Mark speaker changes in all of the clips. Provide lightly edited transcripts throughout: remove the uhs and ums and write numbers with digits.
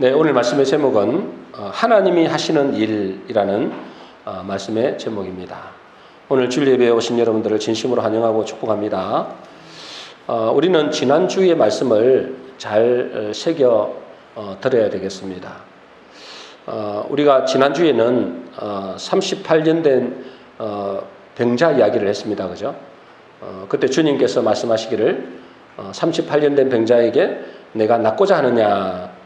Speaker 1: 네, 오늘 말씀의 제목은 하나님이 하시는 일이라는 말씀의 제목입니다. 오늘 주일 예배에 오신 여러분들을 진심으로 환영하고 축복합니다. 우리는 지난주의 말씀을 잘 새겨 들어야 되겠습니다. 우리가 지난주에는 38년 된 병자 이야기를 했습니다. 그죠? 그때 주님께서 말씀하시기를 38년 된 병자에게 내가 낫고자 하느냐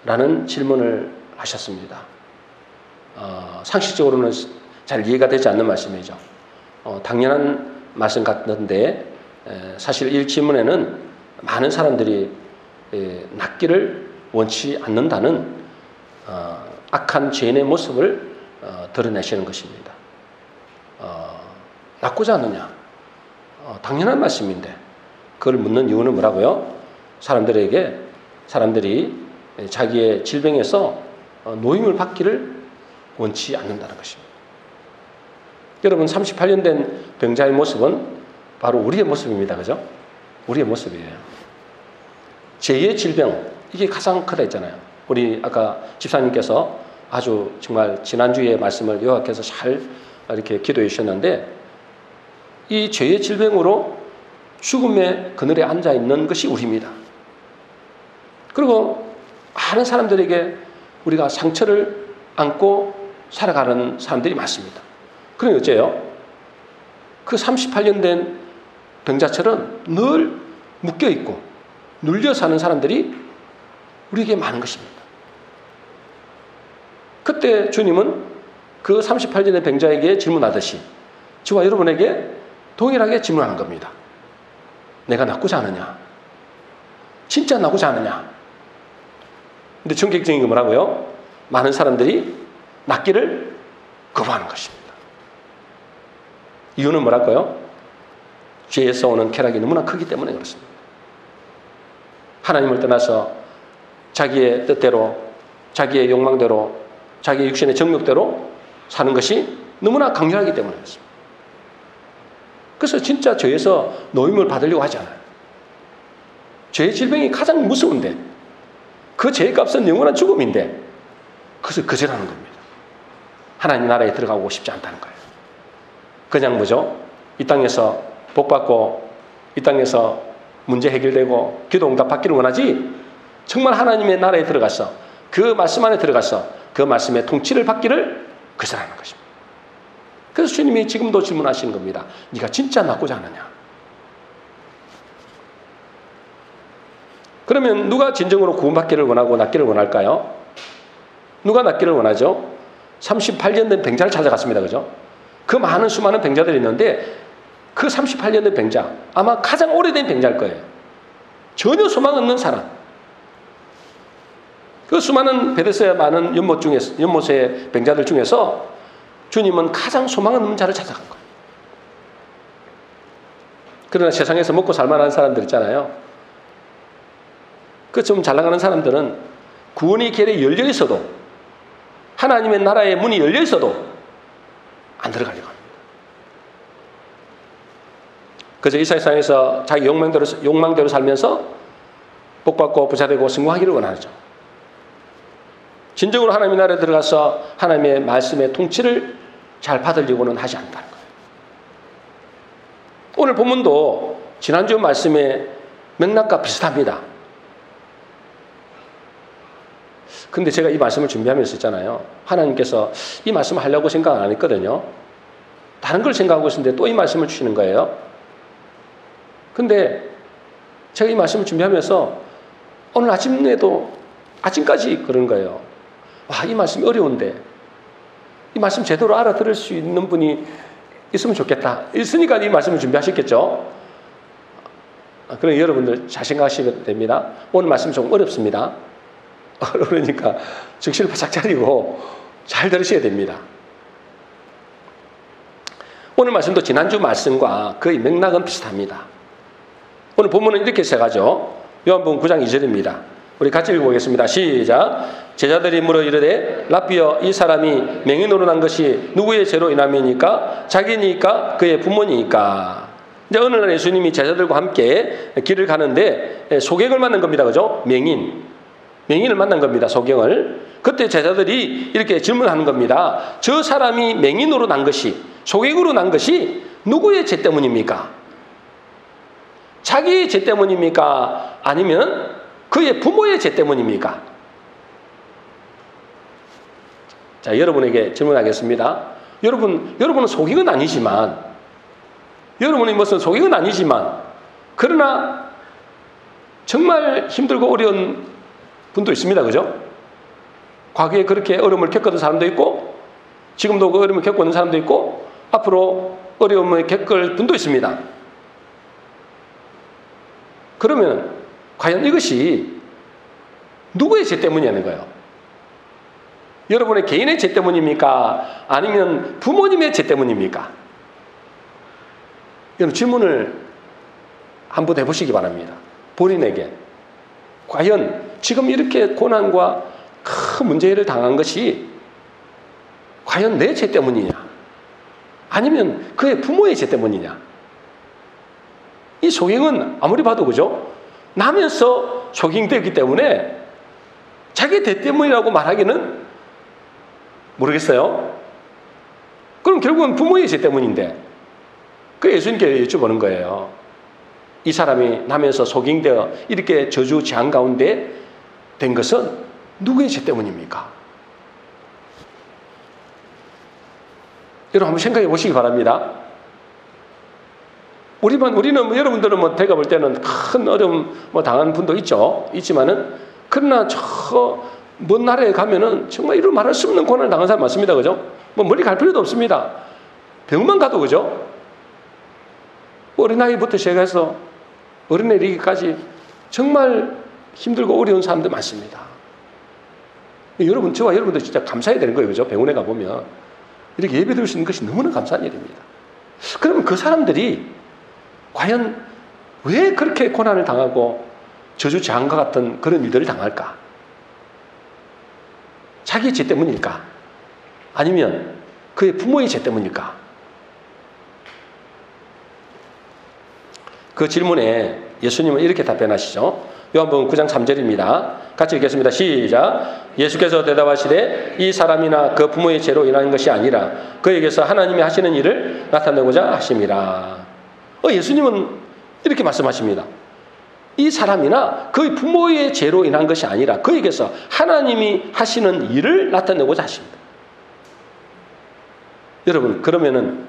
Speaker 1: 라는 질문을 하셨습니다. 상식적으로는 잘 이해가 되지 않는 말씀이죠. 당연한 말씀 같는데 사실 이 질문에는 많은 사람들이 낫기를 원치 않는다는 악한 죄인의 모습을 드러내시는 것입니다. 낫고자 하느냐? 당연한 말씀인데 그걸 묻는 이유는 뭐라고요? 사람들이 자기의 질병에서 노임을 받기를 원치 않는다는 것입니다. 여러분, 38년 된 병자의 모습은 바로 우리의 모습입니다. 그죠? 우리의 모습이에요. 죄의 질병, 이게 가장 크다 했잖아요. 우리 아까 집사님께서 아주 정말 지난주에 말씀을 요약해서 잘 이렇게 기도해 주셨는데, 이 죄의 질병으로 죽음의 그늘에 앉아 있는 것이 우리입니다. 그리고 많은 사람들에게 우리가 상처를 안고 살아가는 사람들이 많습니다. 그럼 어째요? 그 38년 된 병자처럼 늘 묶여있고 눌려 사는 사람들이 우리에게 많은 것입니다. 그때 주님은 그 38년 된 병자에게 질문하듯이 저와 여러분에게 동일하게 질문하는 겁니다. 내가 낫고자 하느냐? 진짜 낫고자 하느냐? 근데 충격적인 게 뭐라고요? 많은 사람들이 낫기를 거부하는 것입니다. 이유는 뭐랄까요? 죄에서 오는 쾌락이 너무나 크기 때문에 그렇습니다. 하나님을 떠나서 자기의 뜻대로, 자기의 욕망대로, 자기의 육신의 정욕대로 사는 것이 너무나 강렬하기 때문에 그렇습니다. 그래서 진짜 죄에서 노임을 받으려고 하지 않아요. 죄의 질병이 가장 무서운데 그 죄의 값은 영원한 죽음인데 그것을 거절하는 겁니다. 하나님 나라에 들어가고 싶지 않다는 거예요. 그냥 뭐죠? 이 땅에서 복받고 이 땅에서 문제 해결되고 기도 응답 받기를 원하지, 정말 하나님의 나라에 들어가서 그 말씀 안에 들어가서 그 말씀의 통치를 받기를 거절하는 것입니다. 그래서 주님이 지금도 질문하시는 겁니다. 네가 진짜 낫고자 하느냐? 그러면 누가 진정으로 구원받기를 원하고 낫기를 원할까요? 누가 낫기를 원하죠? 38년 된 병자를 찾아갔습니다. 그죠? 그 많은 수많은 병자들이 있는데 그 38년 된 병자, 아마 가장 오래된 병자일 거예요. 전혀 소망 없는 사람. 그 수많은 베데스다 많은 연못의 병자들 중에서 주님은 가장 소망 없는 자를 찾아간 거예요. 그러나 세상에서 먹고 살만한 사람들 있잖아요. 그 좀 잘 나가는 사람들은 구원의 길에 열려 있어도, 하나님의 나라의 문이 열려 있어도 안 들어가려고 합니다. 그래서 이 세상에서 자기 욕망대로 살면서 복받고 부자되고 성공하기를 원하죠. 진정으로 하나님의 나라에 들어가서 하나님의 말씀의 통치를 잘 받으려고는 하지 않다는 거예요. 오늘 본문도 지난주 말씀의 맥락과 비슷합니다. 근데 제가 이 말씀을 준비하면서 있잖아요. 하나님께서 이 말씀을 하려고 생각 안 했거든요. 다른 걸 생각하고 있었는데 또 이 말씀을 주시는 거예요. 근데 제가 이 말씀을 준비하면서 오늘 아침까지 그런 거예요. 와, 이 말씀이 어려운데 이 말씀 제대로 알아들을 수 있는 분이 있으면 좋겠다. 있으니까 이 말씀을 준비하셨겠죠. 그럼 여러분들 잘 생각하시면 됩니다. 오늘 말씀 좀 어렵습니다. 그러니까 정신을 바짝 차리고 잘 들으셔야 됩니다. 오늘 말씀도 지난주 말씀과 거의 맥락은 비슷합니다. 오늘 본문은 이렇게 시작하죠. 요한복음 9장 2절입니다. 우리 같이 읽어보겠습니다. 시작. 제자들이 물어 이르되 랍비여, 이 사람이 맹인으로 난 것이 누구의 죄로 인함이니까? 자기니까? 그의 부모니까? 이제 어느 날 예수님이 제자들과 함께 길을 가는데 소경을 만난 겁니다. 그죠? 맹인 맹인을 만난 겁니다. 소경을. 그때 제자들이 이렇게 질문하는 겁니다. 저 사람이 맹인으로 난 것이, 소경으로 난 것이 누구의 죄 때문입니까? 자기의 죄 때문입니까? 아니면 그의 부모의 죄 때문입니까? 자, 여러분에게 질문하겠습니다. 여러분은 소경은 아니지만, 여러분이 무슨 소경은 아니지만, 그러나 정말 힘들고 어려운 분도 있습니다. 그죠? 과거에 그렇게 어려움을 겪었던 사람도 있고, 지금도 그 어려움을 겪고 있는 사람도 있고, 앞으로 어려움을 겪을 분도 있습니다. 그러면 과연 이것이 누구의 죄 때문이냐는 거예요. 여러분의 개인의 죄 때문입니까? 아니면 부모님의 죄 때문입니까? 여러분 질문을 한번 해보시기 바랍니다. 본인에게. 과연 지금 이렇게 고난과 큰 문제를 당한 것이 과연 내 죄 때문이냐? 아니면 그의 부모의 죄 때문이냐? 이 소경은 아무리 봐도 그죠? 나면서 소경되기 때문에 자기 죄 때문이라고 말하기는 모르겠어요. 그럼 결국은 부모의 죄 때문인데, 그 예수님께 여쭤보는 거예요. 이 사람이 나면서 소경되어 이렇게 저주 재앙 가운데 된 것은 누구의 죄 때문입니까? 여러분 한번 생각해 보시기 바랍니다. 우리는 여러분들은 제가 볼 때는 큰 어려움 당한 분도 있지만은, 그러나 저 먼 나라에 가면은 정말 이루 말할 수 없는 고난을 당한 사람 많습니다. 그죠? 멀리 갈 필요도 없습니다. 병만 가도 그죠? 어린아이부터 시작해서 어린애 이르기까지 정말 힘들고 어려운 사람들 많습니다. 저와 여러분들 진짜 감사해야 되는 거예요. 그죠? 병원에 가보면 이렇게 예배 드릴 수 있는 것이 너무나 감사한 일입니다. 그러면 그 사람들이 과연 왜 그렇게 고난을 당하고 저주 재앙과 같은 그런 일들을 당할까? 자기 죄 때문일까? 아니면 그의 부모의 죄 때문일까? 그 질문에 예수님은 이렇게 답변하시죠. 요한복음 9장 3절입니다. 같이 읽겠습니다. 시작. 예수께서 대답하시되 이 사람이나 그 부모의 죄로 인한 것이 아니라 그에게서 하나님이 하시는 일을 나타내고자 하심이라. 예수님은 이렇게 말씀하십니다. 이 사람이나 그의 부모의 죄로 인한 것이 아니라 그에게서 하나님이 하시는 일을 나타내고자 하십니다. 여러분, 그러면은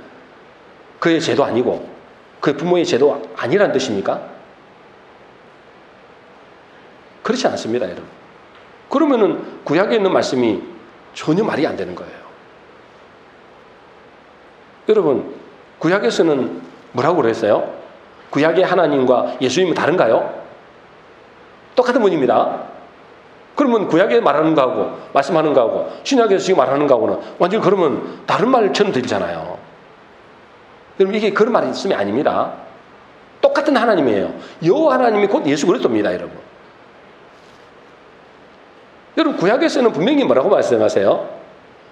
Speaker 1: 그의 죄도 아니고 그의 부모의 죄도 아니란 뜻입니까? 그렇지 않습니다, 여러분. 그러면은 구약에 있는 말씀이 전혀 말이 안 되는 거예요. 여러분, 구약에서는 뭐라고 그랬어요? 구약의 하나님과 예수님은 다른가요? 똑같은 분입니다. 그러면 구약에 말하는 거하고 말씀하는 거하고 신약에서 지금 말하는 거하고는 완전히 그러면 다른 말처럼 들리잖아요. 여러분 이게 그런 말씀이 아닙니다. 똑같은 하나님이에요. 여호와 하나님이 곧 예수 그리스도입니다, 여러분. 여러분 구약에서는 분명히 뭐라고 말씀하세요?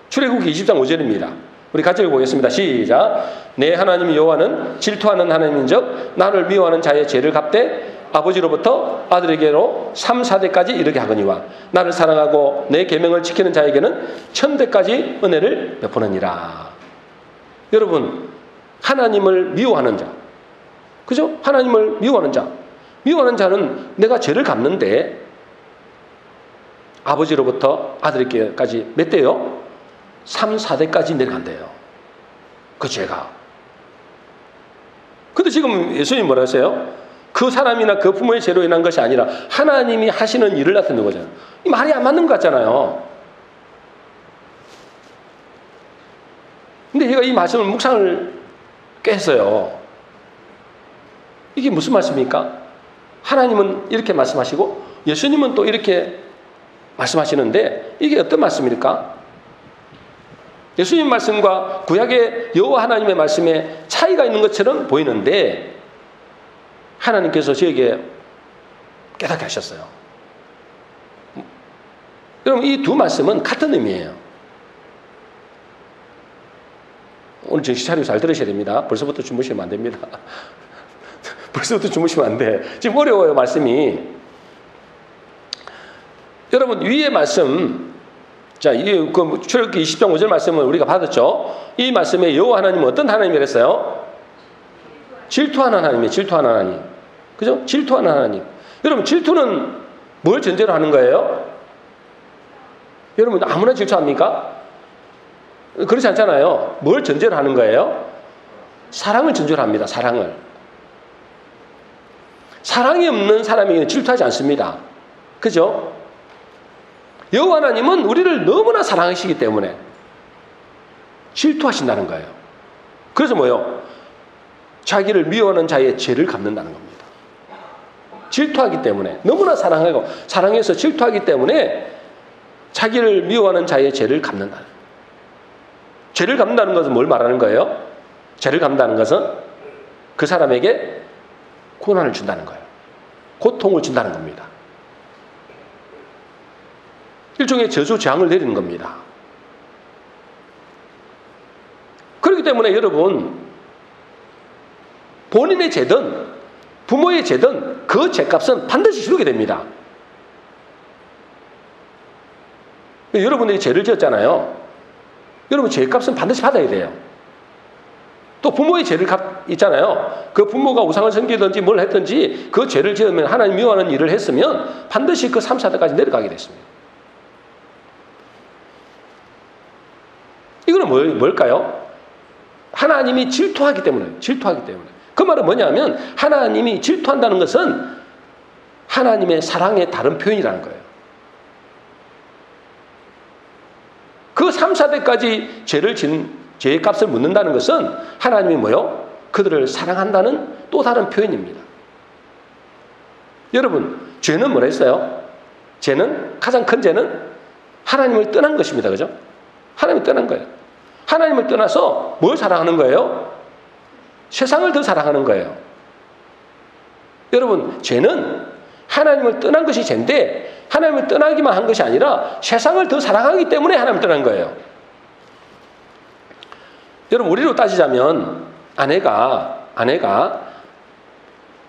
Speaker 1: 출애굽기 20장 5절입니다. 우리 같이 읽어보겠습니다. 시작. 내 하나님 여호와는 질투하는 하나님인즉 나를 미워하는 자의 죄를 갚되 아버지로부터 아들에게로 3, 4대까지 이르게 하거니와 나를 사랑하고 내 계명을 지키는 자에게는 1000대까지 은혜를 베푸느니라. 여러분 하나님을 미워하는 자, 그죠? 하나님을 미워하는 자, 미워하는 자는 내가 죄를 갚는데 아버지로부터 아들에게까지 몇 대요? 3, 4대까지 내려간대요. 그 죄가. 근데 지금 예수님 뭐라 하세요? 그 사람이나 그 부모의 죄로 인한 것이 아니라 하나님이 하시는 일을 나타내는 거잖아요. 이 말이 안 맞는 것 같잖아요. 근데 제가 이 말씀을 묵상을 꽤 했어요. 이게 무슨 말씀입니까? 하나님은 이렇게 말씀하시고 예수님은 또 이렇게 말씀하시는데 이게 어떤 말씀일까? 예수님 말씀과 구약의 여호와 하나님의 말씀에 차이가 있는 것처럼 보이는데 하나님께서 저에게 깨닫게 하셨어요. 여러분 이 두 말씀은 같은 의미예요. 오늘 정신 차리고 잘 들으셔야 됩니다. 벌써부터 주무시면 안 됩니다. 벌써부터 주무시면 안 돼. 지금 어려워요, 말씀이. 여러분 위의 말씀, 자, 그 출애굽기 20장 5절 말씀을 우리가 받았죠. 이 말씀에 여호와 하나님은 어떤 하나님이랬어요? 질투하는 하나님이에요. 질투하는 하나님. 그죠? 질투하는 하나님. 여러분 질투는 뭘 전제로 하는 거예요? 여러분 아무나 질투합니까? 그렇지 않잖아요. 뭘 전제로 하는 거예요? 사랑을 전제로 합니다. 사랑을. 사랑이 없는 사람에게는 질투하지 않습니다. 그죠? 여호와 하나님은 우리를 너무나 사랑하시기 때문에 질투하신다는 거예요. 그래서 뭐요? 자기를 미워하는 자의 죄를 갚는다는 겁니다. 질투하기 때문에 너무나 사랑하고 사랑해서 질투하기 때문에 자기를 미워하는 자의 죄를 갚는다. 죄를 갚는다는 것은 뭘 말하는 거예요? 죄를 갚는다는 것은 그 사람에게 고난을 준다는 거예요. 고통을 준다는 겁니다. 일종의 저주재앙을 내리는 겁니다. 그렇기 때문에 여러분 본인의 죄든 부모의 죄든 그 죄값은 반드시 치르게 됩니다. 여러분들이 죄를 지었잖아요. 여러분 죄값은 반드시 받아야 돼요. 또 부모의 죄를 있잖아요. 그 부모가 우상을 섬기든지 뭘 했든지 그 죄를 지으면 하나님 미워하는 일을 했으면 반드시 그 3, 4대까지 내려가게 됐습니다. 이거는 뭘까요? 하나님이 질투하기 때문에. 그 말은 뭐냐면 하나님이 질투한다는 것은 하나님의 사랑의 다른 표현이라는 거예요. 그 3, 4대까지 죄를 진 죄의 값을 묻는다는 것은 하나님이 뭐요? 그들을 사랑한다는 또 다른 표현입니다. 여러분, 죄는 뭐라 했어요? 죄는, 가장 큰 죄는 하나님을 떠난 것입니다. 그죠? 하나님을 떠난 거예요. 하나님을 떠나서 뭘 사랑하는 거예요? 세상을 더 사랑하는 거예요. 여러분, 죄는 하나님을 떠난 것이 죄인데 하나님을 떠나기만 한 것이 아니라 세상을 더 사랑하기 때문에 하나님을 떠난 거예요. 여러분 우리로 따지자면 아내가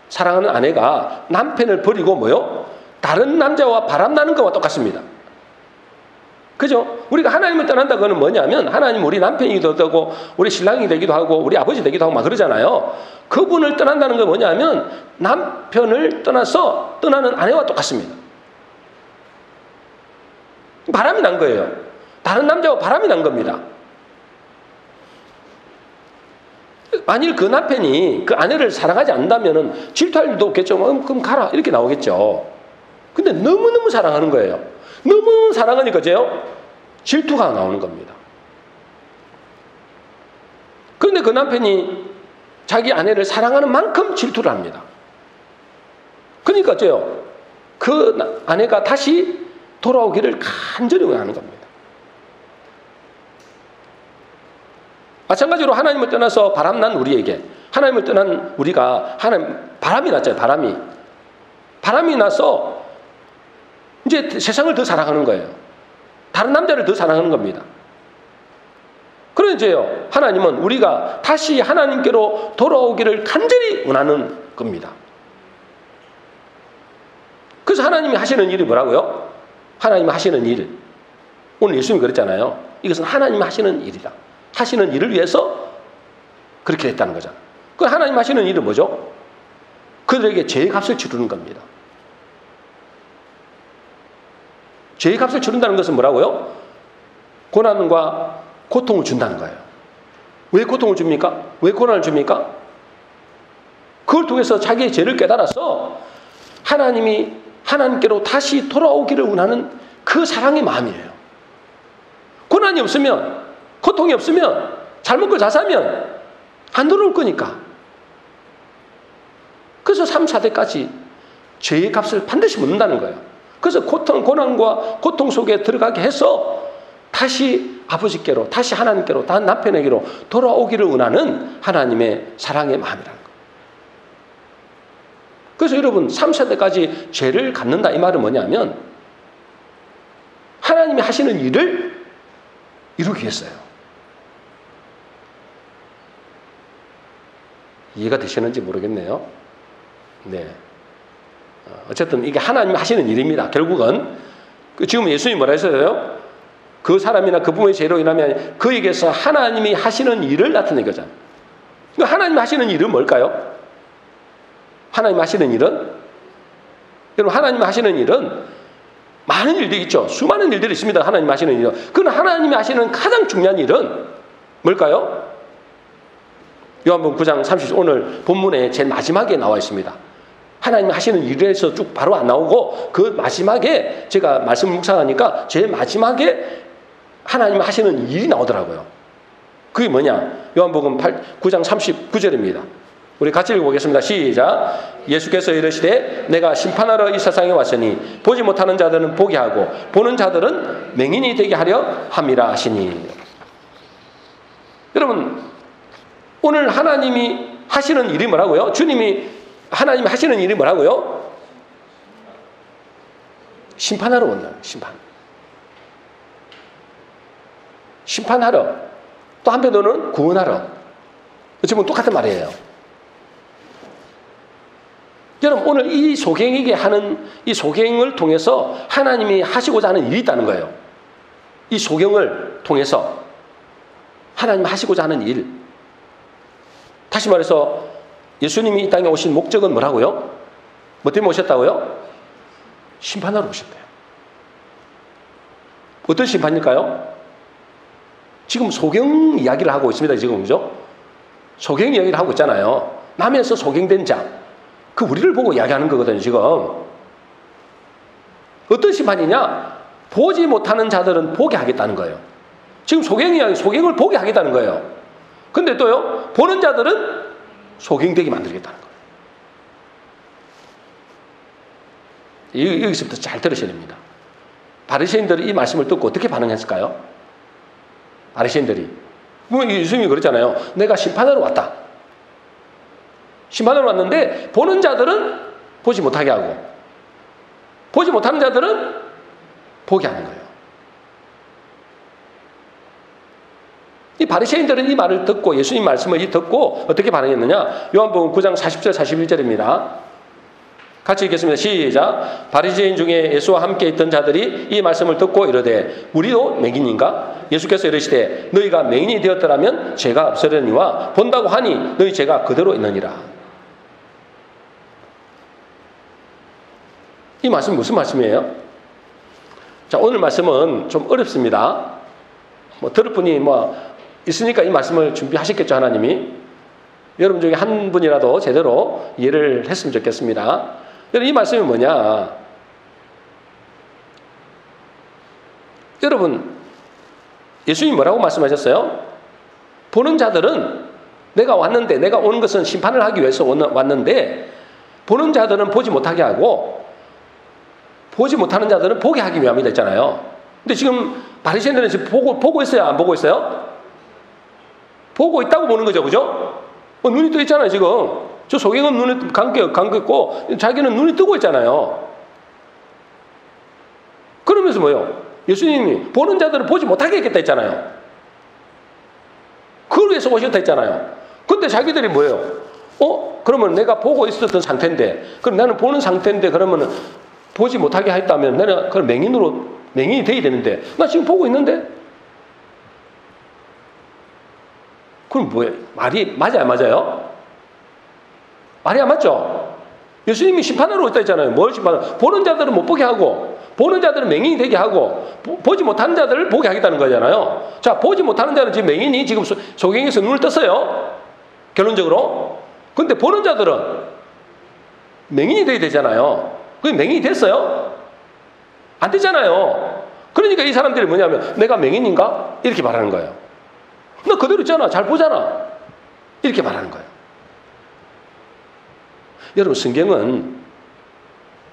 Speaker 1: 사랑하는 아내가 남편을 버리고 뭐요? 다른 남자와 바람나는 것과 똑같습니다. 그죠? 우리가 하나님을 떠난다고는 뭐냐면 하나님 우리 남편이기도 하고 우리 신랑이 되기도 하고 우리 아버지 되기도 하고 막 그러잖아요. 그분을 떠난다는 건 뭐냐면 남편을 떠나서 떠나는 아내와 똑같습니다. 바람이 난 거예요. 다른 남자와 바람이 난 겁니다. 만일 그 남편이 그 아내를 사랑하지 않는다면 질투할 일도 없겠죠. 그럼 가라 이렇게 나오겠죠. 근데 너무너무 사랑하는 거예요. 너무 사랑하니까요 질투가 나오는 겁니다. 그런데 그 남편이 자기 아내를 사랑하는 만큼 질투를 합니다. 그러니까요 그 아내가 다시 돌아오기를 간절히 원하는 겁니다. 마찬가지로 하나님을 떠나서 바람난 우리에게 하나님을 떠난 우리가 바람이 났잖아요. 바람이 나서 이제 세상을 더 사랑하는 거예요. 다른 남자를 더 사랑하는 겁니다. 그런데요 하나님은 우리가 다시 하나님께로 돌아오기를 간절히 원하는 겁니다. 그래서 하나님이 하시는 일이 뭐라고요? 하나님이 하시는 일. 오늘 예수님이 그랬잖아요. 이것은 하나님이 하시는 일이다. 하시는 일을 위해서 그렇게 했다는 거잖아요. 그 하나님 하시는 일은 뭐죠? 그들에게 죄의 값을 치르는 겁니다. 죄의 값을 치른다는 것은 뭐라고요? 고난과 고통을 준다는 거예요. 왜 고통을 줍니까? 왜 고난을 줍니까? 그걸 통해서 자기의 죄를 깨달아서 하나님이 하나님께로 다시 돌아오기를 원하는 그 사랑의 마음이에요. 고난이 없으면 고통이 없으면 잘 먹고 잘 살면 안 돌아올 거니까. 그래서 3, 4대까지 죄의 값을 반드시 묻는다는 거예요. 그래서 고난과 고통 속에 들어가게 해서 다시 아버지께로 다시 하나님께로 다른 남편에게로 돌아오기를 원하는 하나님의 사랑의 마음이라는 거예요. 그래서 여러분 3, 4대까지 죄를 갚는다 이 말은 뭐냐면 하나님이 하시는 일을 이루기 위해서요. 이해가 되시는지 모르겠네요. 네. 어쨌든 이게 하나님이 하시는 일입니다. 결국은 지금 예수님이 뭐라 했어요? 그 사람이나 그 부모의 죄로 인하면 그에게서 하나님이 하시는 일을 나타낸 거잖아요. 그러니까 하나님이 하시는 일은 뭘까요? 하나님이 하시는 일은, 여러분, 하나님이 하시는 일은 많은 일들이 있죠. 수많은 일들이 있습니다. 하나님이 하시는 일은. 그러나 하나님이 하시는 가장 중요한 일은 뭘까요? 요한복음 9장 30절, 오늘 본문에 제일 마지막에 나와 있습니다. 하나님이 하시는 일에서 쭉 바로 안 나오고 그 마지막에 제가 말씀을 묵상하니까 제일 마지막에 하나님이 하시는 일이 나오더라고요. 그게 뭐냐? 요한복음 9장 39절입니다. 우리 같이 읽어보겠습니다. 시작. 예수께서 이르시되 내가 심판하러 이 세상에 왔으니 보지 못하는 자들은 보게 하고 보는 자들은 맹인이 되게 하려 함이라 하시니. 여러분, 오늘 하나님이 하시는 일이 뭐라고요? 하나님이 하시는 일이 뭐라고요? 심판하러 온다. 심판하러. 또 한편으로는 구원하러. 지금 똑같은 말이에요. 여러분, 오늘 이 소경에게 하는 이 소경을 통해서 하나님이 하시고자 하는 일이 있다는 거예요. 이 소경을 통해서 하나님이 하시고자 하는 일. 다시 말해서 예수님이 이 땅에 오신 목적은 뭐라고요? 뭐 때문에 오셨다고요? 심판하러 오셨대요. 어떤 심판일까요? 지금 소경 이야기를 하고 있습니다. 지금, 그죠? 소경 이야기를 하고 있잖아요. 남에서 소경된 자. 그 우리를 보고 이야기하는 거거든요, 지금. 어떤 심판이냐? 보지 못하는 자들은 보게 하겠다는 거예요. 지금 소경을 보게 하겠다는 거예요. 근데 또요, 보는 자들은 소경되게 만들겠다는 거예요. 여기서부터 잘 들으셔야 됩니다. 바리새인들이 이 말씀을 듣고 어떻게 반응했을까요? 바리새인들이. 예수님이 그랬잖아요. 내가 심판하러 왔다. 심판하러 왔는데 보는 자들은 보지 못하게 하고 보지 못하는 자들은 보게 하는 거예요. 이 바리새인들은 이 말을 듣고 예수님 말씀을 듣고 어떻게 반응했느냐? 요한복음 9장 40절 41절입니다. 같이 읽겠습니다. 시작. 바리새인 중에 예수와 함께 있던 자들이 이 말씀을 듣고 이르되 우리도 맹인인가? 예수께서 이르시되 너희가 맹인이 되었더라면 죄가 없으려니와 본다고 하니 너희 죄가 그대로 있느니라. 이 말씀은 무슨 말씀이에요? 자, 오늘 말씀은 좀 어렵습니다. 들을 분이 있으니까 이 말씀을 준비하셨겠죠, 하나님이. 여러분 중에 한 분이라도 제대로 이해를 했으면 좋겠습니다. 여러분, 이 말씀이 뭐냐? 여러분, 예수님이 뭐라고 말씀하셨어요? 보는 자들은 내가 오는 것은 심판을 하기 위해서 왔는데 보는 자들은 보지 못하게 하고 보지 못하는 자들은 보게 하기 위함이다 했잖아요. 근데 지금 바리새인들은 지금 보고 있어요? 안 보고 있어요? 보고 있다고 보는 거죠, 그죠? 눈이 떠 있잖아요, 지금. 저 소경은 눈이 감겼고 자기는 눈이 뜨고 있잖아요. 그러면서 뭐예요? 예수님이 보는 자들은 보지 못하게 했겠다 했잖아요. 그걸 위해서 오셨다 했잖아요. 근데 자기들이 뭐예요? 그러면 내가 보고 있었던 상태인데, 그럼 나는 보는 상태인데, 그러면은 보지 못하게 했다면 나는 그럼 맹인이 돼야 되는데, 나 지금 보고 있는데? 그럼 뭐예요? 말이 맞아요, 맞아요? 말이 안 맞죠? 예수님이 심판하러 왔다 했잖아요. 뭘 심판하러? 보는 자들은 못 보게 하고, 보는 자들은 맹인이 되게 하고, 보지 못하는 자들을 보게 하겠다는 거잖아요. 자, 보지 못하는 자는 지금 맹인이 지금 소경에서 눈을 떴어요. 결론적으로. 근데 보는 자들은 맹인이 돼야 되잖아요. 그게 맹인이 됐어요? 안 되잖아요. 그러니까 이 사람들이 뭐냐면 내가 맹인인가? 이렇게 말하는 거예요. 너 그대로 있잖아. 잘 보잖아. 이렇게 말하는 거예요. 여러분, 성경은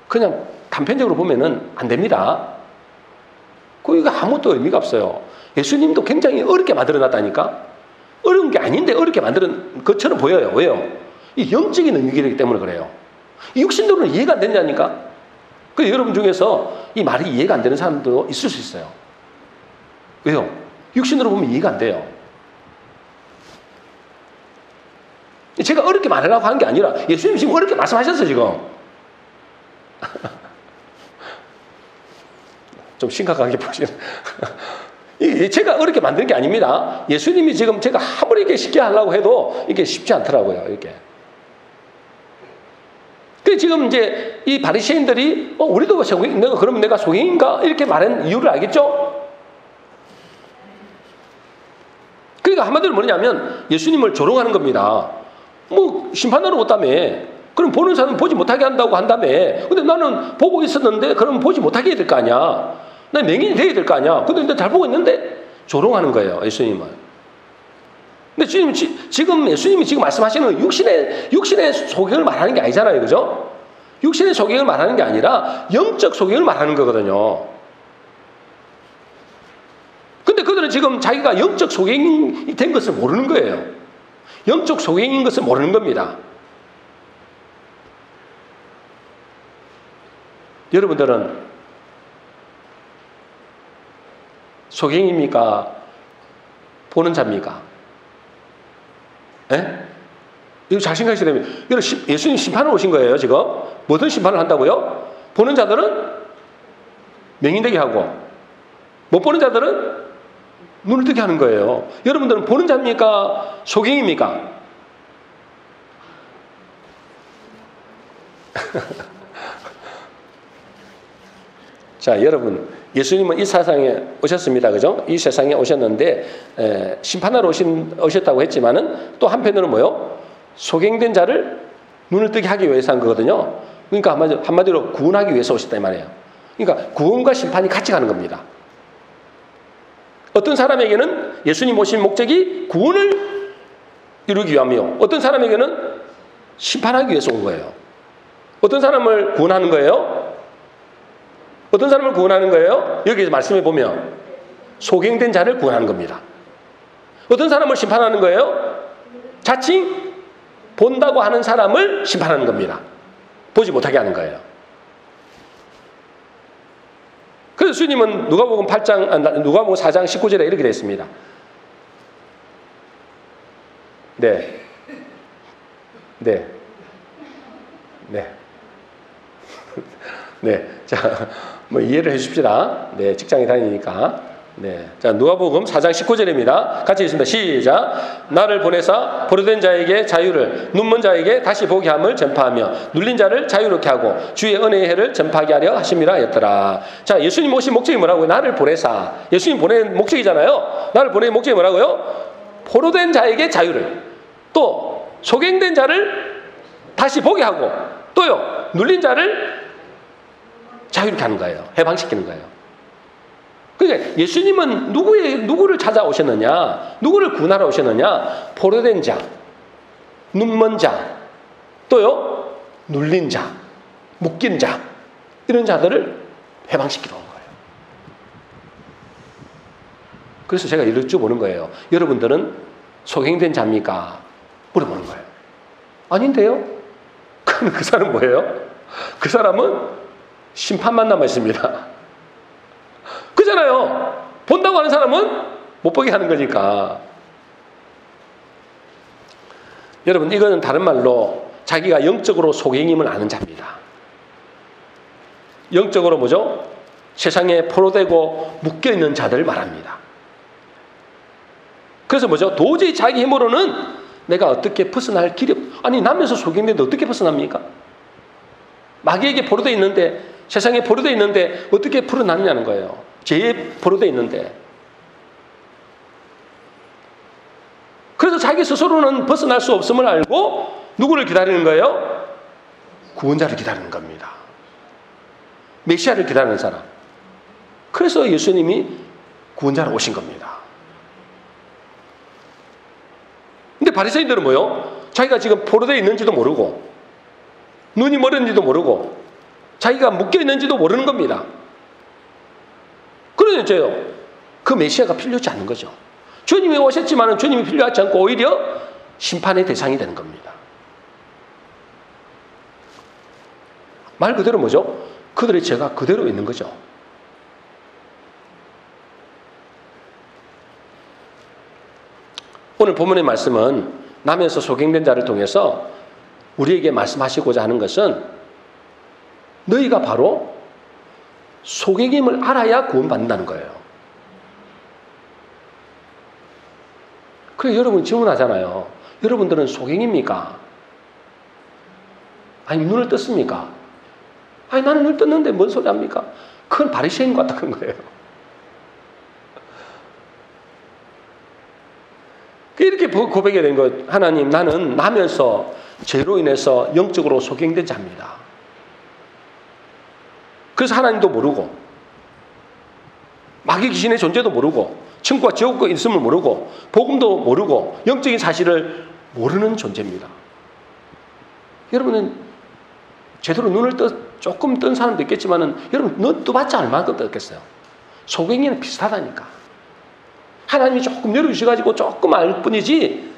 Speaker 1: 그냥 단편적으로 보면은 안 됩니다. 이거 아무것도 의미가 없어요. 예수님도 굉장히 어렵게 만들어놨다니까? 어려운 게 아닌데 어렵게 만드는 것처럼 보여요. 왜요? 이 영적인 의미이기 때문에 그래요. 이 육신으로는 이해가 안 된다니까? 여러분 중에서 이 말이 이해가 안 되는 사람도 있을 수 있어요. 왜요? 육신으로 보면 이해가 안 돼요. 제가 어렵게 말하려고 하는 게 아니라 예수님 지금 어렵게 말씀하셨어요, 지금. 좀 심각하게 보시면 제가 어렵게 만든 게 아닙니다. 예수님이 지금 제가 아무리 이게 쉽게 하려고 해도 이게 쉽지 않더라고요. 이게. 그 지금 이제 이 바리새인들이 우리도 그럼 내가 소경인가 이렇게 말한 이유를 알겠죠? 그러니까 한마디로 뭐냐면 예수님을 조롱하는 겁니다. 뭐 심판하러 왔다며. 그럼 보는 사람은 보지 못하게 한다고 한다며. 근데 나는 보고 있었는데 그러면 보지 못하게 해야 될 거 아니야. 난 맹인이 되어야 될 거 아니야. 근데 잘 보고 있는데 조롱하는 거예요. 예수님은. 근데 지금 예수님이 지금 말씀하시는 육신의 소경을 말하는 게 아니잖아요. 그죠? 육신의 소경을 말하는 게 아니라 영적 소경을 말하는 거거든요. 근데 그들은 지금 자기가 영적 소경이 된 것을 모르는 거예요. 영적 소경인 것을 모르는 겁니다. 여러분들은 소경입니까? 보는 자입니까? 예? 이거 자신감이시다면 예수님 심판을 오신 거예요, 지금? 무슨 심판을 한다고요? 보는 자들은 맹인되게 하고 못 보는 자들은 눈을 뜨게 하는 거예요. 여러분들은 보는 자입니까? 소경입니까? 자, 여러분, 예수님은 이 세상에 오셨습니다. 그죠? 이 세상에 오셨는데, 심판하러 오셨다고 했지만은 또 한편으로는 뭐요? 소경된 자를 눈을 뜨게 하기 위해서 한 거거든요. 그러니까 한마디로 구원하기 위해서 오셨다 이 말이에요. 그러니까 구원과 심판이 같이 가는 겁니다. 어떤 사람에게는 예수님 오신 목적이 구원을 이루기 위함이요. 어떤 사람에게는 심판하기 위해서 온 거예요. 어떤 사람을 구원하는 거예요? 어떤 사람을 구원하는 거예요? 여기서 말씀해 보면 소경된 자를 구원하는 겁니다. 어떤 사람을 심판하는 거예요? 자칭 본다고 하는 사람을 심판하는 겁니다. 보지 못하게 하는 거예요. 그래서 주님은 누가복음 4장 19절에 이렇게 되어 있습니다. 네. 네. 네. 네. 자, 뭐 이해를 해 주십시다. 네, 직장에 다니니까. 네. 자, 누가복음 4장 19절입니다. 같이 읽습니다. 시작. 나를 보내사 포로된 자에게 자유를, 눈먼 자에게 다시 보게 함을 전파하며 눌린 자를 자유롭게 하고 주의 은혜의 해를 전파하게 하려 하심이라 했더라. 자, 예수님 오신 목적이 뭐라고요? 나를 보내사. 예수님 보낸 목적이잖아요. 나를 보낸 목적이 뭐라고요? 포로된 자에게 자유를, 또 소경된 자를 다시 보게 하고, 또요 눌린 자를 자유롭게 하는 거예요. 해방시키는 거예요. 그러니까 예수님은 누구를 찾아오셨느냐? 누구를 구원하러 오셨느냐? 포로된 자, 눈먼 자, 또요 눌린 자, 묶인 자, 이런 자들을 해방시키러 온 거예요. 그래서 제가 이럴 줄 보는 거예요. 여러분들은 소경된 자입니까? 물어보는 거예요. 아닌데요? 그럼 그 사람은 뭐예요? 그 사람은 심판만 남아 있습니다. 그잖아요. 본다고 하는 사람은 못 보게 하는 거니까. 여러분, 이거는 다른 말로 자기가 영적으로 소경임을 아는 자입니다. 영적으로 뭐죠? 세상에 포로되고 묶여있는 자들을 말합니다. 그래서 뭐죠? 도저히 자기 힘으로는 내가 어떻게 벗어날 길이 아니, 남에서 소경인데 어떻게 벗어납니까? 마귀에게 포로되어 있는데, 세상에 포로되어 있는데 어떻게 풀어나느냐는 거예요. 죄에 포로되어 있는데. 그래서 자기 스스로는 벗어날 수 없음을 알고 누구를 기다리는 거예요? 구원자를 기다리는 겁니다. 메시아를 기다리는 사람. 그래서 예수님이 구원자로 오신 겁니다. 근데 바리새인들은 뭐요? 자기가 지금 포로되어 있는지도 모르고 눈이 멀었는지도 모르고 자기가 묶여 있는지도 모르는 겁니다. 그러니까요, 그 메시아가 필요하지 않는 거죠. 주님이 오셨지만 주님이 필요하지 않고 오히려 심판의 대상이 되는 겁니다. 말 그대로 뭐죠? 그들의 죄가 그대로 있는 거죠. 오늘 본문의 말씀은 남에서 소경된 자를 통해서 우리에게 말씀하시고자 하는 것은 너희가 바로 소경임을 알아야 구원받는다는 거예요. 그래서 여러분이 질문하잖아요. 여러분들은 소경입니까? 아니 눈을 떴습니까? 아니 나는 눈을 떴는데 뭔 소리 합니까? 그건 바리새인 같다는 거예요. 이렇게 고백해야 되는 거예요. 하나님, 나는 나면서 죄로 인해서 영적으로 소경된 자입니다. 그래서 하나님도 모르고 마귀 귀신의 존재도 모르고 천국과 지옥과 있음을 모르고 복음도 모르고 영적인 사실을 모르는 존재입니다. 여러분은 제대로 눈을 조금 뜬 사람도 있겠지만은 여러분 눈 떠봤지 얼마큼 떴겠어요? 소경이는 비슷하다니까. 하나님이 조금 열어주셔가지고 조금 알 뿐이지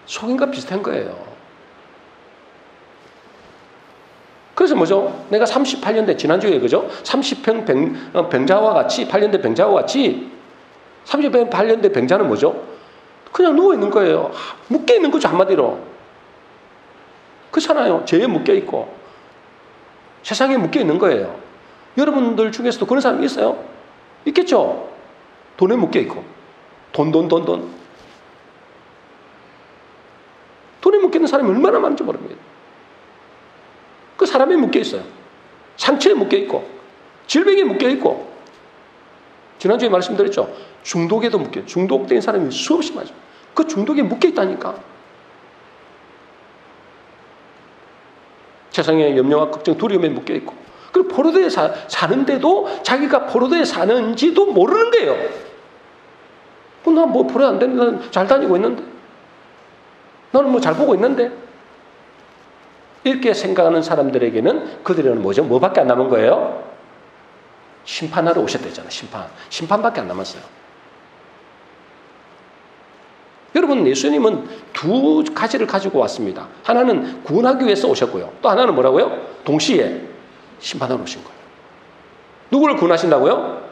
Speaker 1: 소경과 비슷한 거예요. 그래서 뭐죠? 내가 38년대 지난주에 그죠? 30평 병자와 같이 8년대 병자와 같이 38년대 병자는 뭐죠? 그냥 누워있는 거예요. 묶여있는 거죠, 한마디로. 그렇잖아요. 죄에 묶여있고 세상에 묶여있는 거예요. 여러분들 중에서도 그런 사람이 있어요? 있겠죠? 돈에 묶여있고 돈. 돈에 묶여있는 사람이 얼마나 많은지 모릅니다. 그 사람에 묶여있어요. 상처에 묶여있고 질병에 묶여있고 지난주에 말씀드렸죠. 중독에도 묶여요. 중독된 사람이 수없이 많죠. 그 중독에 묶여있다니까. 세상에 염려와 걱정, 두려움에 묶여있고 그리고 포로대에 사는데도 자기가 포로대에 사는지도 모르는 거예요. 난 뭐 포로 안 되는데 나는 잘 다니고 있는데 나는 뭐 잘 보고 있는데 이렇게 생각하는 사람들에게는 그들은 뭐죠? 뭐밖에 안 남은 거예요? 심판하러 오셨대잖아요. 심판밖에 안 남았어요. 여러분, 예수님은 두 가지를 가지고 왔습니다. 하나는 구원하기 위해서 오셨고요. 또 하나는 뭐라고요? 동시에 심판하러 오신 거예요. 누구를 구원하신다고요?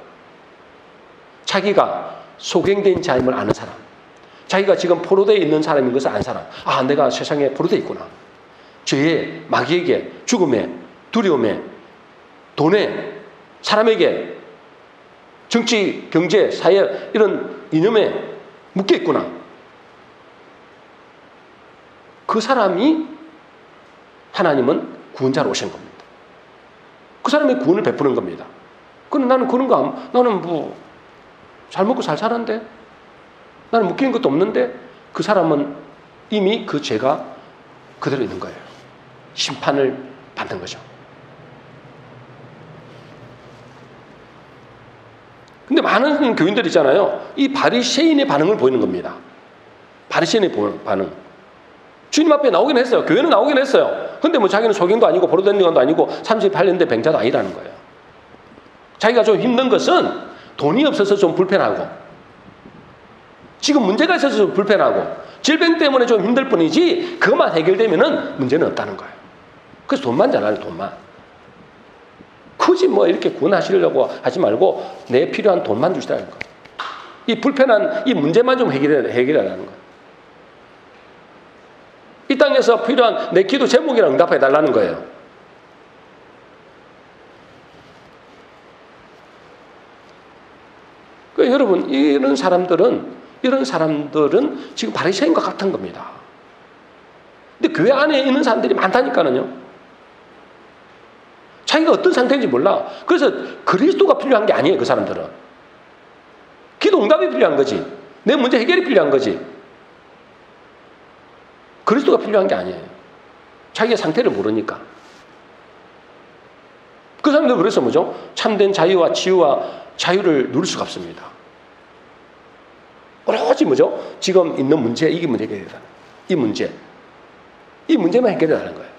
Speaker 1: 자기가 소경된 자임을 아는 사람. 자기가 지금 포로되어 있는 사람인 것을 아는 사람. 아, 내가 세상에 포로되어 있구나. 죄에, 마귀에게, 죽음에, 두려움에, 돈에, 사람에게, 정치, 경제, 사회 이런 이념에 묶여 있구나. 그 사람이 하나님은 구원자로 오신 겁니다. 그 사람의 구원을 베푸는 겁니다. 그럼 나는 그런 거 나는 뭐 잘 먹고 잘 사는데 나는 묶이는 것도 없는데 그 사람은 이미 그 죄가 그대로 있는 거예요. 심판을 받는 거죠. 근데 많은 교인들 있잖아요. 이 바리새인의 반응을 보이는 겁니다. 바리새인의 반응. 주님 앞에 나오긴 했어요. 교회는 나오긴 했어요. 근데 뭐 자기는 소경도 아니고 포로된 것도 아니고 38년대 병자도 아니라는 거예요. 자기가 좀 힘든 것은 돈이 없어서 좀 불편하고 지금 문제가 있어서 좀 불편하고 질병 때문에 좀 힘들 뿐이지 그것만 해결되면은 문제는 없다는 거예요. 그래서 돈만 잘하는 돈만. 굳이 뭐 이렇게 구원하시려고 하지 말고 내 필요한 돈만 주시라는 거예요. 이 불편한 이 문제만 좀 해결하라는 거예요. 이 땅에서 필요한 내 기도 제목이랑 응답해 달라는 거예요. 그러니까 여러분 이런 사람들은 지금 바리새인과 같은 겁니다. 근데 교회 안에 있는 사람들이 많다니까는요. 자기가 어떤 상태인지 몰라. 그래서 그리스도가 필요한 게 아니에요. 그 사람들은. 기도 응답이 필요한 거지. 내 문제 해결이 필요한 거지. 그리스도가 필요한 게 아니에요. 자기의 상태를 모르니까. 그 사람들은 그래서 뭐죠? 참된 자유와 치유와 자유를 누릴 수가 없습니다. 오로지 뭐죠? 지금 있는 문제, 이게 문제 해결해야 이 문제만 해결해라는 거예요.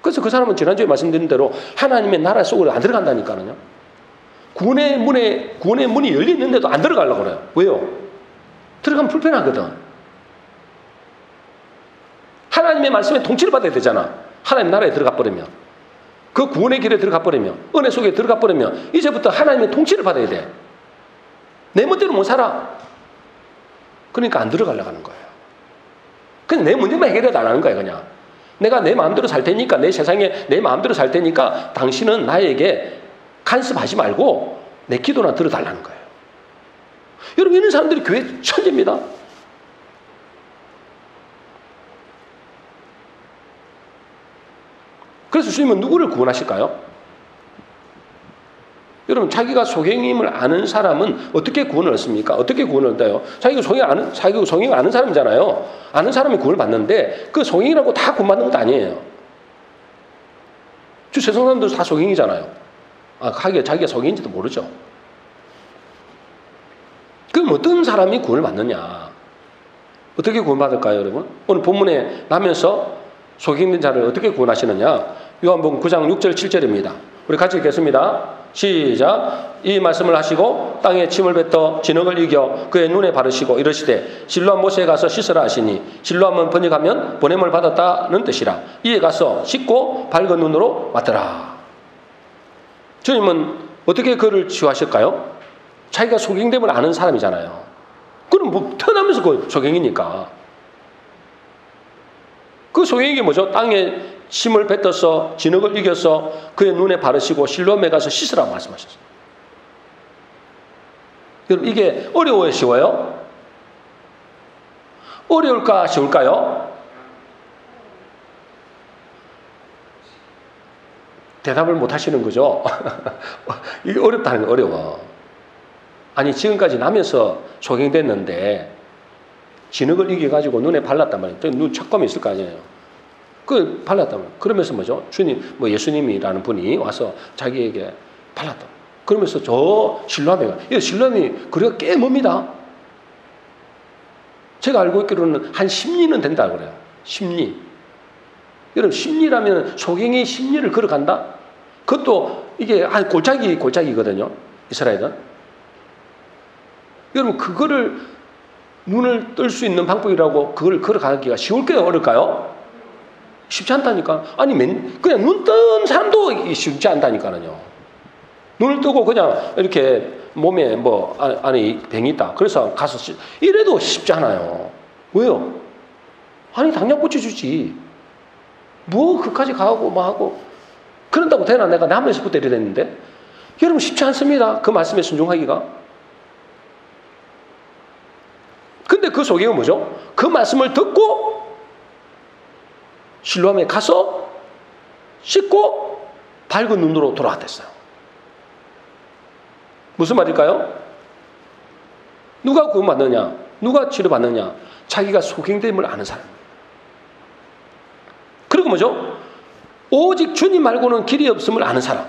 Speaker 1: 그래서 그 사람은 지난주에 말씀드린 대로 하나님의 나라 속으로 안 들어간다니까요. 구원의 문이 열려 있는데도 안 들어가려고 그래요. 왜요? 들어가면 불편하거든. 하나님의 말씀에 통치를 받아야 되잖아. 하나님 나라에 들어가 버리면. 그 구원의 길에 들어가 버리면, 은혜 속에 들어가 버리면 이제부터 하나님의 통치를 받아야 돼. 내 멋대로 못 살아. 그러니까 안 들어가려고 하는 거예요. 그냥 내 문제만 해결해 달라는 거예요. 그냥 내가 내 마음대로 살 테니까, 내 세상에 내 마음대로 살 테니까 당신은 나에게 간섭하지 말고 내 기도나 들어달라는 거예요. 여러분, 이런 사람들이 교회 천재입니다. 그래서 주님은 누구를 구원하실까요? 여러분, 자기가 소경임을 아는 사람은 어떻게 구원을 얻습니까? 어떻게 구원을 얻어요? 자기가 소경을 아는 사람이잖아요. 아는 사람이 구원을 받는데 그 소경이라고 다 구원받는 것도 아니에요. 주 세상 사람들 다 소경이잖아요. 자기가 소경인지도 모르죠. 그럼 어떤 사람이 구원을 받느냐? 어떻게 구원받을까요, 여러분? 오늘 본문에 나면서 소경된 자를 어떻게 구원하시느냐? 요한복음 9장 6절 7절입니다. 우리 같이 읽겠습니다. 시작. 이 말씀을 하시고 땅에 침을 뱉어 진흙을 이겨 그의 눈에 바르시고 이르시되 실로암 못에 가서 씻으라 하시니 실로암은 번역하면 보냄을 받았다는 뜻이라. 이에 가서 씻고 밝은 눈으로 왔더라. 주님은 어떻게 그를 치유하실까요? 자기가 소경됨을 아는 사람이잖아요. 그럼 뭐 태어나면서 그 소경이니까. 그 소경이 뭐죠? 땅에 침을 뱉어서 진흙을 이겨서 그의 눈에 바르시고 실로암에 가서 씻으라고 말씀하셨어요. 여러분, 이게 어려워요, 쉬워요? 어려울까, 쉬울까요? 대답을 못 하시는 거죠? 이게 어렵다는 거, 어려워. 아니, 지금까지 나면서 소경됐는데 진흙을 이겨가지고 눈에 발랐단 말이에요. 눈 척감이 있을 거 아니에요. 그 발랐단 말이에요. 그러면서 뭐죠? 주님, 예수님이라는 분이 와서 자기에게 발랐다. 그러면서 저 실로암에 가. 이 실로암이 거리가 꽤 멉니다. 제가 알고 있기로는 한 10리는 된다고 그래요. 10리. 여러분, 10리라면 소경이 10리를 걸어간다? 그것도 이게 한 골짜기거든요. 이스라엘은. 여러분, 그거를 눈을 뜰 수 있는 방법이라고 그걸 걸어가기가 쉬울까요? 어려울까요? 쉽지 않다니까. 아니, 그냥 눈 뜬 사람도 쉽지 않다니까요. 눈을 뜨고 그냥 이렇게 몸에 안에 병이 있다. 그래서 가서 이래도 쉽지 않아요. 왜요? 아니, 당장 고쳐주지. 뭐 그까지 가고 뭐 하고. 그런다고 되나? 내가 나무에서 붙어 이랬는데. 여러분, 쉽지 않습니다. 그 말씀에 순종하기가. 근데 그 소경은 뭐죠? 그 말씀을 듣고 실로암에 가서 씻고 밝은 눈으로 돌아왔댔어요. 무슨 말일까요? 누가 구원받느냐? 누가 치료받느냐? 자기가 소경됨을 아는 사람. 그리고 뭐죠? 오직 주님 말고는 길이 없음을 아는 사람.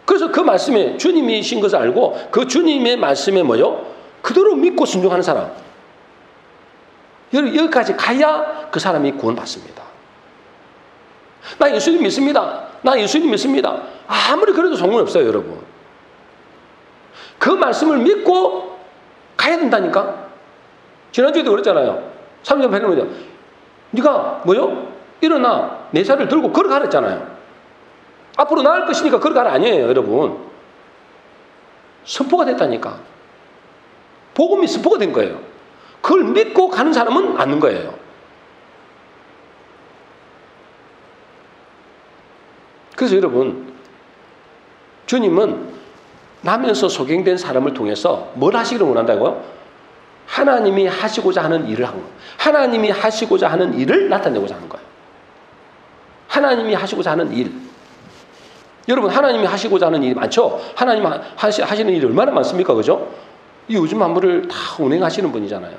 Speaker 1: 그래서 그 말씀에 주님이신 것을 알고 그 주님의 말씀에 뭐요? 그대로 믿고 순종하는 사람. 여기까지 가야 그 사람이 구원받습니다. 나 예수님 믿습니다. 나 예수님 믿습니다. 아무리 그래도 소용없어요, 여러분. 그 말씀을 믿고 가야 된다니까. 지난주에도 그랬잖아요. 3년 배우면 네가 뭐요? 일어나 내 살을 들고 걸어가라 했잖아요. 앞으로 나을 것이니까 걸어가라 아니에요, 여러분. 선포가 됐다니까. 복음이 선포가 된 거예요. 그걸 믿고 가는 사람은 않는 거예요. 그래서 여러분, 주님은 나면서 소경된 사람을 통해서 뭘 하시기를 원한다고요? 하나님이 하시고자 하는 일을 하는 거예요. 하나님이 하시고자 하는 일을 나타내고자 하는 거예요. 하나님이 하시고자 하는 일. 여러분, 하나님이 하시고자 하는 일이 많죠? 하나님 하시는 일이 얼마나 많습니까? 그죠? 이 우주 만물을 다 운행하시는 분이잖아요.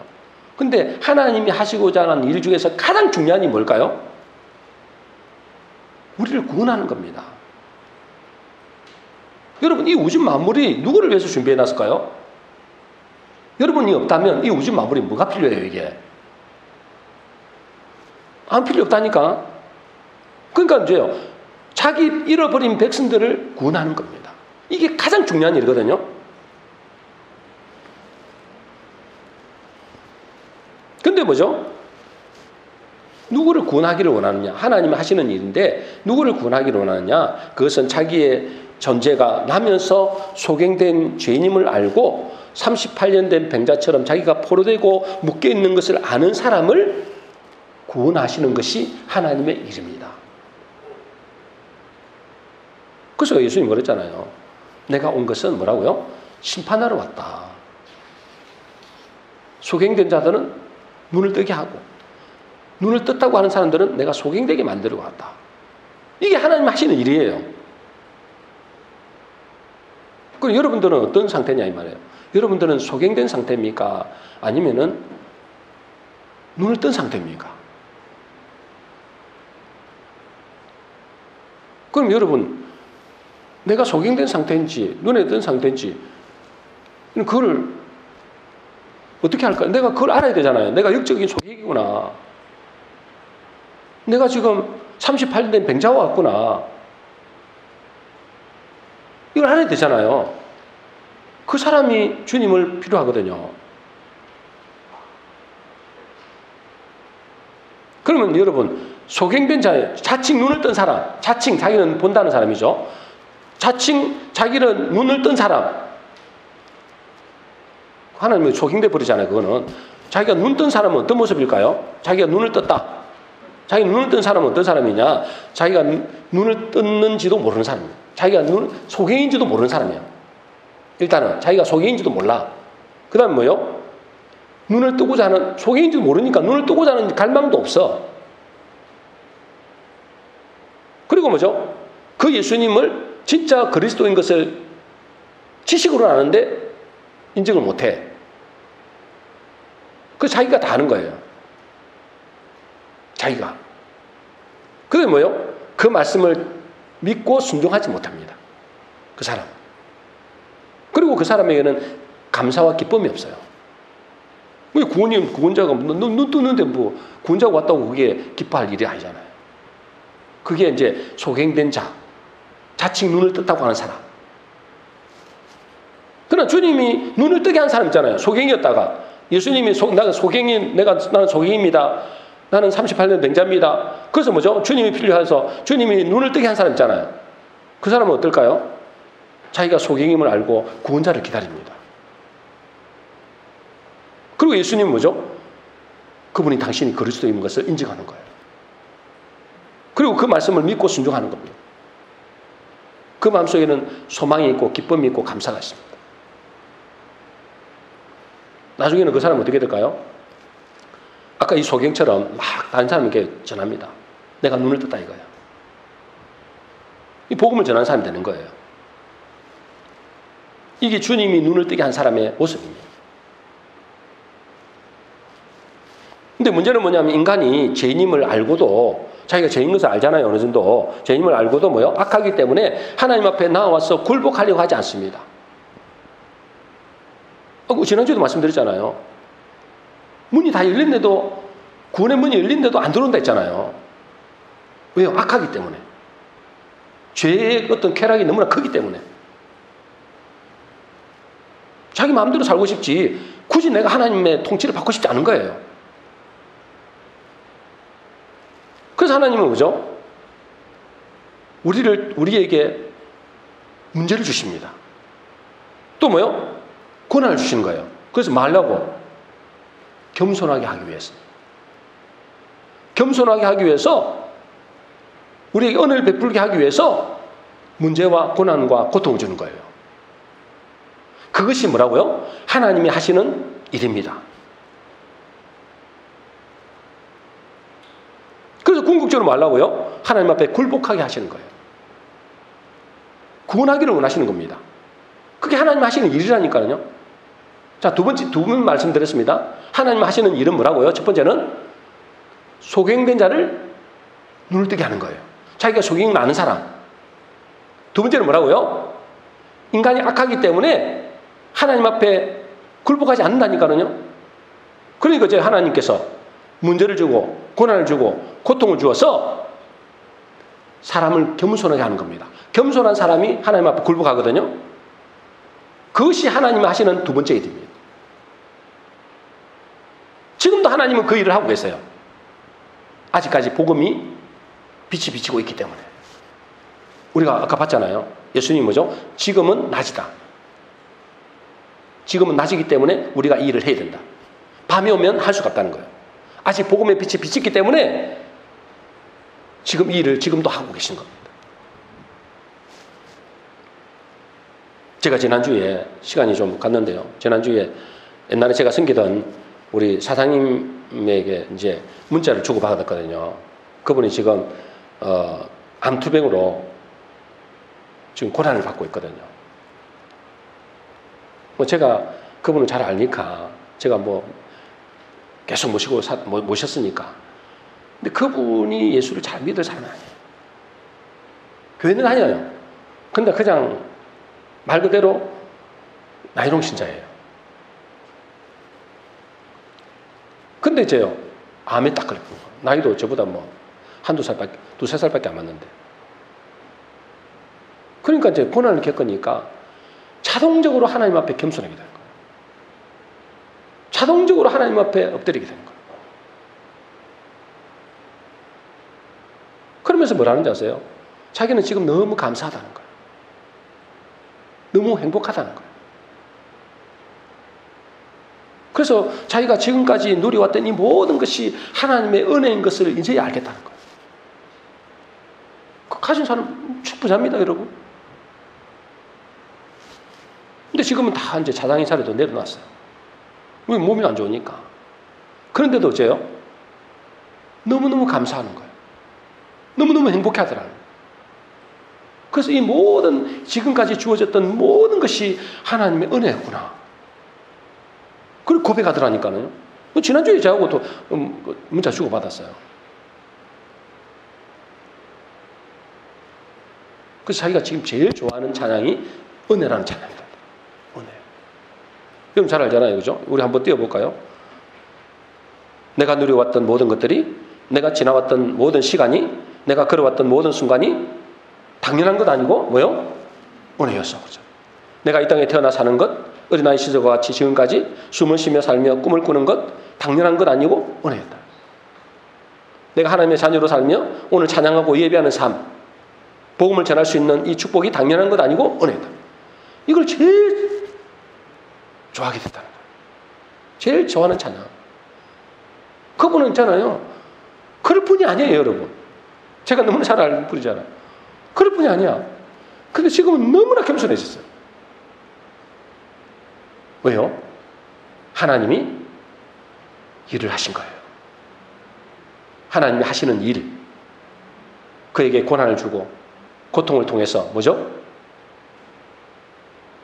Speaker 1: 근데 하나님이 하시고자 하는 일 중에서 가장 중요한 일이 뭘까요? 우리를 구원하는 겁니다. 여러분, 이 우주 만물이 누구를 위해서 준비해 놨을까요? 여러분이 없다면 이 우주 만물이 뭐가 필요해요, 이게? 안 필요 없다니까. 그러니까 이제요, 자기 잃어버린 백성들을 구원하는 겁니다. 이게 가장 중요한 일이거든요. 근데 뭐죠? 누구를 구원하기를 원하느냐? 하나님이 하시는 일인데 누구를 구원하기를 원하느냐? 그것은 자기의 존재가 나면서 소경된 죄인임을 알고 38년 된 병자처럼 자기가 포로되고 묶여있는 것을 아는 사람을 구원하시는 것이 하나님의 일입니다. 그래서 예수님이 그랬잖아요. 내가 온 것은 뭐라고요? 심판하러 왔다. 소경된 자들은 눈을 뜨게 하고 눈을 떴다고 하는 사람들은 내가 소경되게 만들어 왔다. 이게 하나님 하시는 일이에요. 그럼 여러분들은 어떤 상태냐 이 말이에요. 여러분들은 소경된 상태입니까? 아니면은 눈을 뜬 상태입니까? 그럼 여러분 내가 소경된 상태인지 눈에 뜬 상태인지 그걸 어떻게 할까요? 내가 그걸 알아야 되잖아요. 내가 영적인 소경이구나. 내가 지금 38년 된 병자와 같구나. 이걸 알아야 되잖아요. 그 사람이 주님을 필요하거든요. 그러면 여러분 소경된 자, 자칭 눈을 뜬 사람, 자칭 자기는 본다는 사람이죠. 자칭 자기는 눈을 뜬 사람. 하나님이 소경돼 버리잖아요. 그거는 자기가 눈 뜬 사람은 어떤 모습일까요? 자기가 눈을 떴다. 자기 눈을 뜬 사람은 어떤 사람이냐? 자기가 눈을 떴는지도 모르는 사람이에요. 자기가 소경인지도 모르는 사람이에요. 일단은 자기가 소경인지도 몰라. 그 다음 뭐요? 눈을 뜨고자 하는, 소경인지도 모르니까 눈을 뜨고자 하는 갈망도 없어. 그리고 뭐죠? 그 예수님을 진짜 그리스도인 것을 지식으로 아는데 인정을 못해. 그 자기가 다 아는 거예요. 자기가. 그게 뭐요? 그 말씀을 믿고 순종하지 못합니다. 그 사람. 그리고 그 사람에게는 감사와 기쁨이 없어요. 구원자가 눈 뜨는데 뭐 구원자가 왔다고 그게 기뻐할 일이 아니잖아요. 그게 이제 소경된 자, 자칭 눈을 떴다고 하는 사람. 그러나 주님이 눈을 뜨게 한 사람 있잖아요. 소경이었다가 예수님이 나는 소경입니다. 나는 38년 병자입니다. 그래서 뭐죠? 주님이 필요해서 주님이 눈을 뜨게 한 사람 있잖아요. 그 사람은 어떨까요? 자기가 소경임을 알고 구원자를 기다립니다. 그리고 예수님은 뭐죠? 그분이 당신이 그리스도인 것을 인정하는 거예요. 그리고 그 말씀을 믿고 순종하는 겁니다. 그 마음속에는 소망이 있고 기쁨이 있고 감사가 있습니다. 나중에는 그 사람은 어떻게 될까요? 아까 이 소경처럼 막 다른 사람에게 전합니다. 내가 눈을 떴다 이거예요. 이 복음을 전하는 사람이 되는 거예요. 이게 주님이 눈을 뜨게 한 사람의 모습입니다. 근데 문제는 뭐냐면 인간이 죄인임을 알고도 자기가 죄인 것을 알잖아요. 어느 정도. 죄인임을 알고도 뭐요? 악하기 때문에 하나님 앞에 나와서 굴복하려고 하지 않습니다. 지난주에도 말씀드렸잖아요. 문이 다 열린데도 구원의 문이 열린데도 안 들어온다 했잖아요. 왜요? 악하기 때문에. 죄의 어떤 쾌락이 너무나 크기 때문에. 자기 마음대로 살고 싶지 굳이 내가 하나님의 통치를 받고 싶지 않은 거예요. 그래서 하나님은 뭐죠? 우리에게 문제를 주십니다. 또 뭐요? 권한을 주시는 거예요. 그래서 뭐 하려고? 겸손하게 하기 위해서. 겸손하게 하기 위해서 우리에게 은혜를 베풀게 하기 위해서 문제와 고난과 고통을 주는 거예요. 그것이 뭐라고요? 하나님이 하시는 일입니다. 그래서 궁극적으로 뭐 하려고요? 하나님 앞에 굴복하게 하시는 거예요. 구원하기를 원하시는 겁니다. 그게 하나님 하시는 일이라니까요. 자, 두 번 말씀드렸습니다. 하나님 하시는 일은 뭐라고요? 첫 번째는 소경된 자를 눈을 뜨게 하는 거예요. 자기가 소경을 아는 사람. 두 번째는 뭐라고요? 인간이 악하기 때문에 하나님 앞에 굴복하지 않는다니까요. 그러니까 이제 하나님께서 문제를 주고 고난을 주고 고통을 주어서 사람을 겸손하게 하는 겁니다. 겸손한 사람이 하나님 앞에 굴복하거든요. 그것이 하나님이 하시는 두 번째 일입니다. 지금도 하나님은 그 일을 하고 계세요. 아직까지 복음이 빛이 비치고 있기 때문에. 우리가 아까 봤잖아요. 예수님이 뭐죠? 지금은 낮이다. 지금은 낮이기 때문에 우리가 이 일을 해야 된다. 밤이 오면 할 수가 없다는 거예요. 아직 복음의 빛이 비치기 때문에 지금 이 일을 지금도 하고 계신 겁니다. 제가 지난주에 시간이 좀 갔는데요. 지난주에 옛날에 제가 섬기던 우리 사장님에게 이제 문자를 주고받았거든요. 그분이 지금 암투병으로 지금 고난을 받고 있거든요. 뭐 제가 그분을 잘 알니까 제가 뭐 계속 모셨으니까. 근데 그분이 예수를 잘 믿을 사람이 아니에요. 교회는 다녀요. 근데 그냥 말 그대로 나이롱 신자예요. 근데 이제요, 암에 딱 걸린 거예요. 나이도 저보다 뭐 두세 살밖에 안 맞는데. 그러니까 이제 고난을 겪으니까 자동적으로 하나님 앞에 겸손하게 되는 거예요. 자동적으로 하나님 앞에 엎드리게 되는 거예요. 그러면서 뭐라는지 아세요? 자기는 지금 너무 감사하다는 거예요. 너무 행복하다는 거예요. 그래서 자기가 지금까지 누려왔던 이 모든 것이 하나님의 은혜인 것을 이제 알겠다는 거예요. 그 가진 사람 충분합니다, 여러분. 근데 지금은 다 이제 자당의 자리도 내려놨어요. 왜? 몸이 안 좋으니까. 그런데도 어째요? 너무너무 감사하는 거예요. 너무너무 행복해 하더라고요. 그래서 이 모든 지금까지 주어졌던 모든 것이 하나님의 은혜였구나. 그걸 고백하더라니까요. 지난주에 저하고 또 문자 주고받았어요. 그래서 자기가 지금 제일 좋아하는 찬양이 은혜라는 찬양이다. 은혜. 그럼 잘 알잖아요. 그죠? 우리 한번 띄워볼까요? 내가 누려왔던 모든 것들이, 내가 지나왔던 모든 시간이, 내가 걸어왔던 모든 순간이 당연한 것 아니고 뭐요? 은혜였어. 그죠? 내가 이 땅에 태어나 사는 것, 어린아이 시절과 같이 지금까지 숨을 쉬며 살며 꿈을 꾸는 것 당연한 것 아니고 은혜였다. 내가 하나님의 자녀로 살며 오늘 찬양하고 예배하는 삶, 복음을 전할 수 있는 이 축복이 당연한 것 아니고 은혜였다. 이걸 제일 좋아하게 됐다는 거예요. 제일 좋아하는 찬양. 그분은 있잖아요. 그럴 뿐이 아니에요, 여러분. 제가 너무나 잘 아는 분이잖아요. 그럴 뿐이 아니야. 근데 지금은 너무나 겸손해졌어요. 왜요? 하나님이 일을 하신 거예요. 하나님이 하시는 일. 그에게 고난을 주고 고통을 통해서 뭐죠?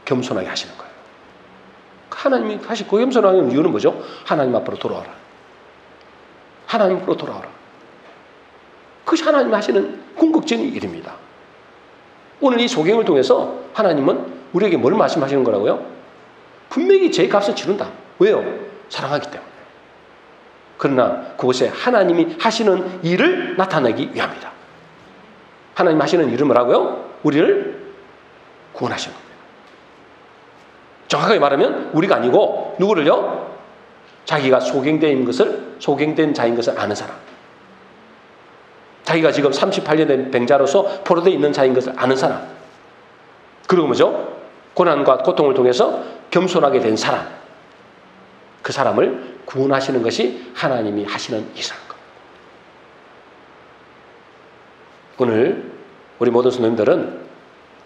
Speaker 1: 겸손하게 하시는 거예요. 하나님이 다시 그 겸손하는 이유는 뭐죠? 하나님 앞으로 돌아와라. 하나님 앞으로 돌아와라. 그것이 하나님이 하시는 궁극적인 일입니다. 오늘 이 소경을 통해서 하나님은 우리에게 뭘 말씀하시는 거라고요? 분명히 제 값을 치른다. 왜요? 사랑하기 때문에. 그러나 그것에 하나님이 하시는 일을 나타내기 위함이다. 하나님 하시는 일은 뭐라고요? 우리를 구원하시는 겁니다. 정확하게 말하면 우리가 아니고 누구를요? 자기가 소경된 자인 것을 아는 사람. 자기가 지금 38년 된 병자로서 포로되어 있는 자인 것을 아는 사람. 그리고 뭐죠? 고난과 고통을 통해서 겸손하게 된 사람. 그 사람을 구원하시는 것이 하나님이 하시는 일이라는 것. 오늘 우리 모든 성도님들은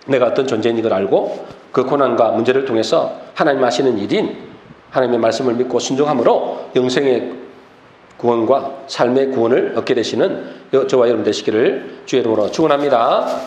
Speaker 1: 내가 어떤 존재인 걸 알고 그 고난과 문제를 통해서 하나님 하시는 일인 하나님의 말씀을 믿고 순종함으로 영생의 구원과 삶의 구원을 얻게 되시는 저와 여러분 되시기를 주의 이름으로 축원합니다.